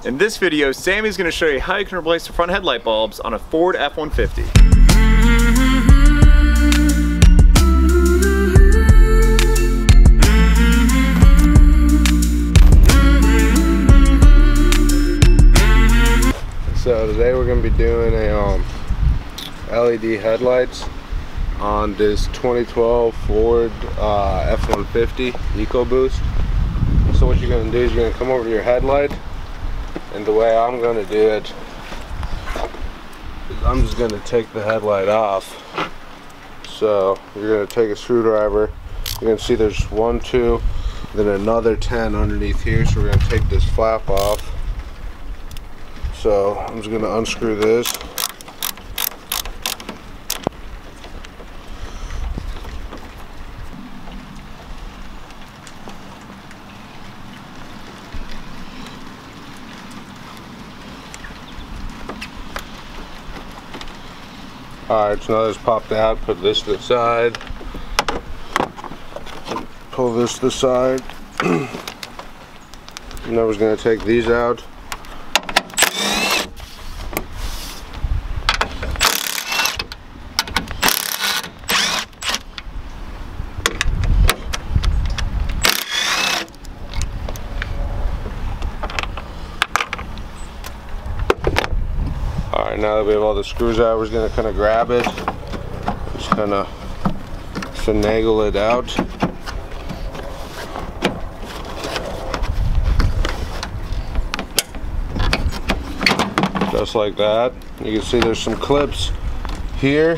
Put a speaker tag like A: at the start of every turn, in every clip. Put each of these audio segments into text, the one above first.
A: In this video, Sammy's going to show you how you can replace the front headlight bulbs on a Ford F-150.
B: So today we're going to be doing a LED headlights on this 2012 Ford F-150 EcoBoost. So what you're going to do is you're going to come over to your headlight, and the way I'm going to do it is I'm just going to take the headlight off. So you're going to take a screwdriver. You're going to see there's 1, 2, then another 10 underneath here. So we're going to take this flap off. So I'm just going to unscrew this. Alright, so now this popped out. Put this to the side. Pull this to the side. And now we're going to take these out. Alright, now that we have all the screws out, we're going to kind of grab it, just kind of finagle it out. Just like that. You can see there's some clips here,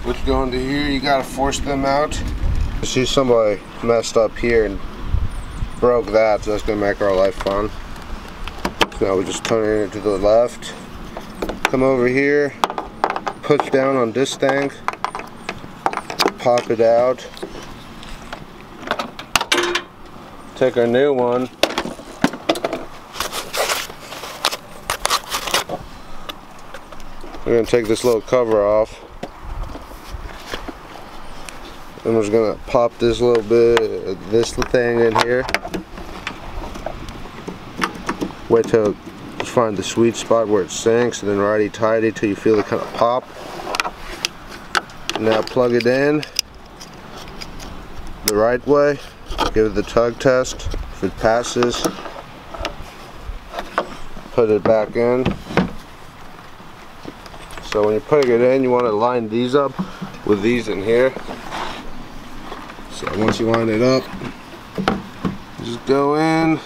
B: which go into here. You got to force them out. You see somebody messed up here and broke that, so that's going to make our life fun. So now we just turn it to the left. Come over here, push down on this thing, pop it out, take our new one, we're going to take this little cover off, and we're just going to pop this little bit of this thing in here. Wait till find the sweet spot where it sinks, and then righty-tighty till you feel it kind of pop. Now plug it in the right way, give it the tug test. If it passes, put it back in. So when you're putting it in, you want to line these up with these in here. So once you line it up, just go in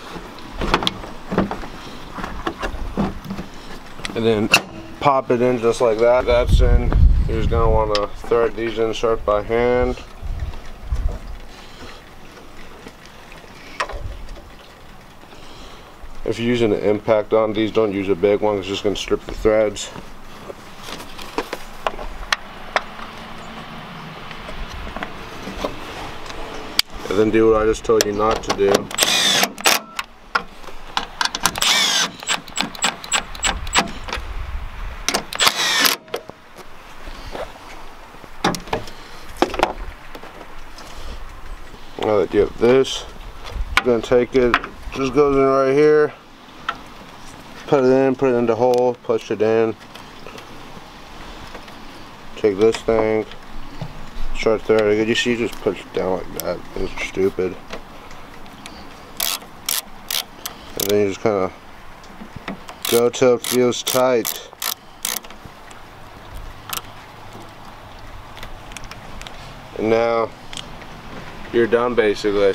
B: and then pop it in just like that. That's in. You're just going to want to thread these in, start by hand. If you're using an impact on these, don't use a big one. It's just going to strip the threads. And then do what I just told you not to do. Now that you have this, you're going to take it, just goes in right here, put it in the hole, push it in, take this thing, start threading it. You see, you just push it down like that. It's stupid. And then you just kind of go till it feels tight. And now you're done basically.